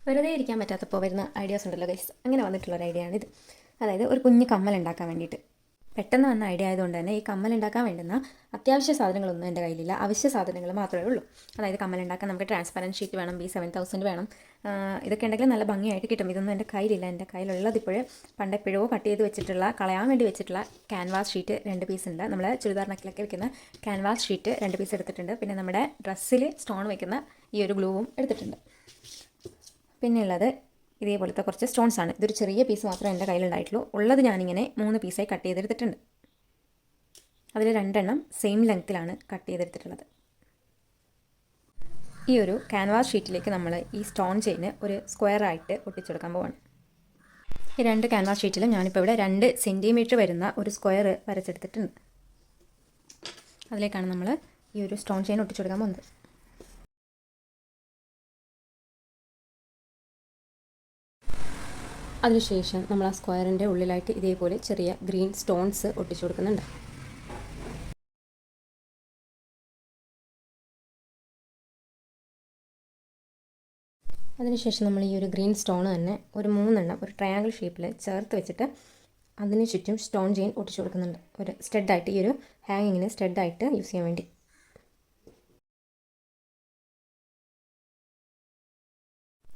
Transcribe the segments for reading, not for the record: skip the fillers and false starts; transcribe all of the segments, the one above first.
വെറുതെ ഇരിക്കാൻ പറ്റാത്തപ്പോൾ വരുന്ന ഐഡിയാസ് ഉണ്ടല്ലോ ഗൈസ്, അങ്ങനെ വന്നിട്ടുള്ളൊരു ഐഡിയ ആണിത്. അതായത് ഒരു കുഞ്ഞ് കമ്മൽ ഉണ്ടാക്കാൻ വേണ്ടിയിട്ട് പെട്ടെന്ന് വന്ന ഐഡിയ ആയതുകൊണ്ട് തന്നെ ഈ കമ്മൽ ഉണ്ടാക്കാൻ വേണ്ടുന്ന അത്യാവശ്യ സാധനങ്ങളൊന്നും എൻ്റെ കയ്യിലില്ല. അവശ്യ സാധനങ്ങൾ മാത്രമേ ഉള്ളൂ. അതായത് കമ്മൽ ഉണ്ടാക്കാൻ നമുക്ക് ട്രാൻസ്പെറൻറ്റ് ഷീറ്റ് വേണം, B7000 വേണം. ഇതൊക്കെ ഉണ്ടെങ്കിൽ നല്ല ഭംഗിയായിട്ട് കിട്ടും. ഇതൊന്നും എൻ്റെ കയ്യിലില്ല. എൻ്റെ കയ്യിലുള്ളത് ഇപ്പോഴേ പണ്ടെപ്പോഴോ കട്ട് ചെയ്ത് വെച്ചിട്ടുള്ള, കളയാൻ വേണ്ടി വെച്ചിട്ടുള്ള ക്യാൻവാസ് ഷീറ്റ് 2 പീസ് ഉണ്ട്. നമ്മൾ ചുരിദാർ നെക്കിലൊക്കെ വെക്കുന്ന ക്യാൻവാസ് ഷീറ്റ് 2 പീസ് എടുത്തിട്ടുണ്ട്. പിന്നെ നമ്മുടെ ഡ്രസ്സിൽ സ്റ്റോൺ വെക്കുന്ന ഈ ഒരു ഗ്ലൂവും എടുത്തിട്ടുണ്ട്. പിന്നെയുള്ളത് ഇതേപോലത്തെ കുറച്ച് സ്റ്റോൺസ് ആണ്. ഇതൊരു ചെറിയ പീസ് മാത്രമേ എൻ്റെ കയ്യിലുണ്ടായിട്ടുള്ളൂ. ഉള്ളത് ഞാനിങ്ങനെ 3 പീസായി കട്ട് ചെയ്തെടുത്തിട്ടുണ്ട്. അതിൽ 2 എണ്ണം സെയിം ലെങ്ത്തിലാണ് കട്ട് ചെയ്തെടുത്തിട്ടുള്ളത്. ഈ ഒരു ക്യാൻവാസ് ഷീറ്റിലേക്ക് നമ്മൾ ഈ സ്റ്റോൺ ചെയിന് ഒരു സ്ക്വയറായിട്ട് ഒട്ടിച്ചെടുക്കാൻ പോവാണ്. ഈ 2 ക്യാൻവാസ് ഷീറ്റിലും ഞാനിപ്പോൾ ഇവിടെ 2 സെൻറ്റിമീറ്റർ വരുന്ന ഒരു സ്ക്വയർ വരച്ചെടുത്തിട്ടുണ്ട്. അതിലേക്കാണ് നമ്മൾ ഈ ഒരു സ്റ്റോൺ ചെയിൻ ഒട്ടിച്ചെടുക്കാൻ പോകുന്നത്. അതിനുശേഷം നമ്മൾ ആ സ്ക്വയറിൻ്റെ ഉള്ളിലായിട്ട് ഇതേപോലെ ചെറിയ ഗ്രീൻ സ്റ്റോൺസ് ഒട്ടിച്ചു കൊടുക്കുന്നുണ്ട്. അതിനുശേഷം നമ്മൾ ഈ ഒരു ഗ്രീൻ സ്റ്റോൺ തന്നെ ഒരു 3 എണ്ണം ഒരു ട്രയാങ്കിൾ ഷേപ്പിൽ ചേർത്ത് വെച്ചിട്ട് അതിന് ചുറ്റും സ്റ്റോൺ ചെയിൻ ഒട്ടിച്ചു കൊടുക്കുന്നുണ്ട്. ഒരു സ്റ്റഡായിട്ട്, ഈ ഒരു ഹാങ്ങിങ്ങിന് സ്റ്റഡായിട്ട് യൂസ് ചെയ്യാൻ വേണ്ടി.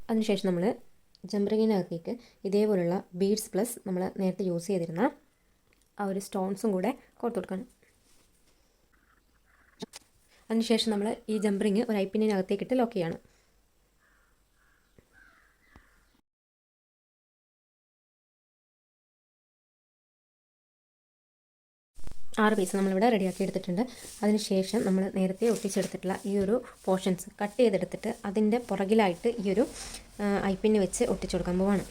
അതിനുശേഷം നമ്മൾ ജംപറിങ്ങിനകത്തേക്ക് ഇതേപോലുള്ള ബീഡ്സ് പ്ലസ് നമ്മൾ നേരത്തെ യൂസ് ചെയ്തിരുന്ന ആ ഒരു സ്റ്റോൺസും കൂടെ കൊടുത്തു കൊടുക്കണം. അതിനുശേഷം നമ്മൾ ഈ ജംപറിങ് ഒരു ഐപ്പിന്നിനകത്തേക്കിട്ട് ലോക്ക് ചെയ്യണം. ആറ് പീസ് നമ്മളിവിടെ റെഡിയാക്കി എടുത്തിട്ടുണ്ട്. അതിനുശേഷം നമ്മൾ നേരത്തെ ഒട്ടിച്ചെടുത്തിട്ടുള്ള ഈ ഒരു പോർഷൻസ് കട്ട് ചെയ്തെടുത്തിട്ട് അതിൻ്റെ പുറകിലായിട്ട് ഈ ഒരു ഐപ്പിന്ന് വെച്ച് ഒട്ടിച്ചു കൊടുക്കാൻ പോവാണ്.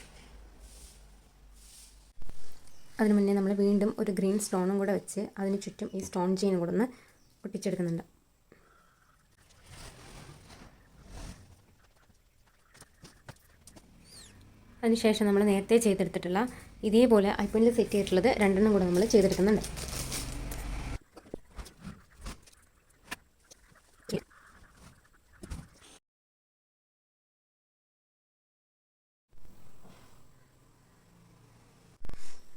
അതിന് മുന്നേ നമ്മൾ വീണ്ടും ഒരു ഗ്രീൻ സ്റ്റോണും കൂടെ വെച്ച് അതിന് ചുറ്റും ഈ സ്റ്റോൺ ചെയിനും കൂടെ ഒന്ന് ഒട്ടിച്ചെടുക്കുന്നുണ്ട്. അതിനുശേഷം നമ്മൾ നേരത്തെ ചെയ്തെടുത്തിട്ടുള്ള ഇതേപോലെ ഐപ്പിന്നിൽ സെറ്റ് ചെയ്തിട്ടുള്ളത് 2 എണ്ണം കൂടെ നമ്മൾ ചെയ്തെടുക്കുന്നുണ്ട്.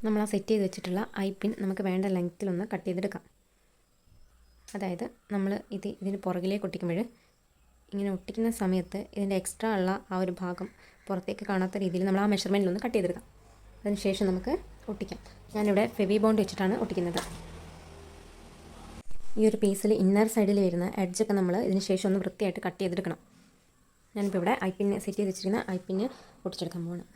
നമ്മൾ ആ സെറ്റ് ചെയ്ത് വെച്ചിട്ടുള്ള ഐപ്പിൻ നമുക്ക് വേണ്ട ലെങ്ത്തിലൊന്ന് കട്ട് ചെയ്തെടുക്കാം. അതായത് നമ്മൾ ഇതിന് പുറകിലേക്ക് ഒട്ടിക്കുമ്പോൾ ഇങ്ങനെ ഒട്ടിക്കുന്ന സമയത്ത് ഇതിൻ്റെ എക്സ്ട്രാ ഉള്ള ആ ഒരു ഭാഗം പുറത്തേക്ക് കാണാത്ത രീതിയിൽ നമ്മൾ ആ മെഷർമെൻറ്റിലൊന്ന് കട്ട് ചെയ്തെടുക്കാം. അതിനുശേഷം നമുക്ക് ഒട്ടിക്കാം. ഞാനിവിടെ ഫെവി ബോണ്ട് വെച്ചിട്ടാണ് ഒട്ടിക്കുന്നത്. ഈ ഒരു പീസിൽ ഇന്നർ സൈഡിൽ വരുന്ന എഡ്ജൊക്കെ നമ്മൾ ഇതിന് ശേഷം ഒന്ന് വൃത്തിയായിട്ട് കട്ട് ചെയ്തെടുക്കണം. ഞാനിപ്പോൾ ഇവിടെ ഐപ്പിന് സെറ്റ് ചെയ്ത് വെച്ചിരിക്കുന്ന ഐപ്പിന് ഒട്ടിച്ചെടുക്കാൻ പോകണം.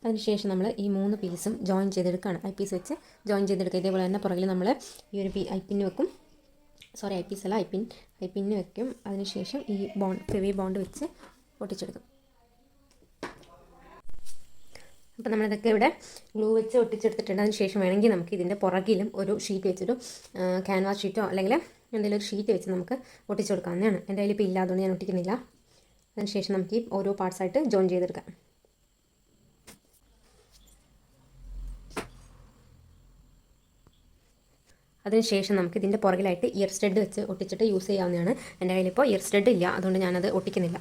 അതിനുശേഷം നമ്മൾ ഈ 3 പീസും ജോയിൻ ചെയ്തെടുക്കുകയാണ്. ഐ പീസ് വെച്ച് ജോയിൻ ചെയ്തെടുക്കുക. ഇതേപോലെ തന്നെ പുറകിൽ നമ്മൾ ഈ ഒരു ഐപ്പിന് വെക്കും. ഐ പീസ് അല്ല, ഐപ്പിന് വെക്കും. അതിനുശേഷം ഈ ഫെവി ബോണ്ട് വെച്ച് ഒട്ടിച്ചെടുക്കും. അപ്പോൾ നമ്മളിതൊക്കെ ഇവിടെ ഗ്ലൂ വെച്ച് ഒട്ടിച്ചെടുത്തിട്ടുണ്ട്. അതിനുശേഷം വേണമെങ്കിൽ നമുക്ക് ഇതിൻ്റെ പുറകിലും ഒരു ഷീറ്റ് വെച്ചൊരു ക്യാൻവാസ് ഷീറ്റോ അല്ലെങ്കിൽ എന്തെങ്കിലും ഒരു ഷീറ്റ് വെച്ച് നമുക്ക് ഒട്ടിച്ചു കൊടുക്കാവുന്നതാണ്. എൻ്റെ കയ്യിൽ ഇപ്പോൾ ഇല്ലാത്തതുകൊണ്ട് ഞാൻ ഒട്ടിക്കുന്നില്ല. അതിനുശേഷം നമുക്ക് ഈ ഓരോ പാർട്സായിട്ട് ജോയിൻ ചെയ്തെടുക്കാം. അതിനുശേഷം നമുക്ക് ഇതിൻ്റെ പുറകിലായിട്ട് ഇയർ സ്റ്റഡ് വെച്ച് ഒട്ടിച്ചിട്ട് യൂസ് ചെയ്യാവുന്നതാണ്. എൻ്റെ കയ്യിലിപ്പോൾ ഇയർ സ്റ്റഡ് ഇല്ല, അതുകൊണ്ട് ഞാനത് ഒട്ടിക്കുന്നില്ല.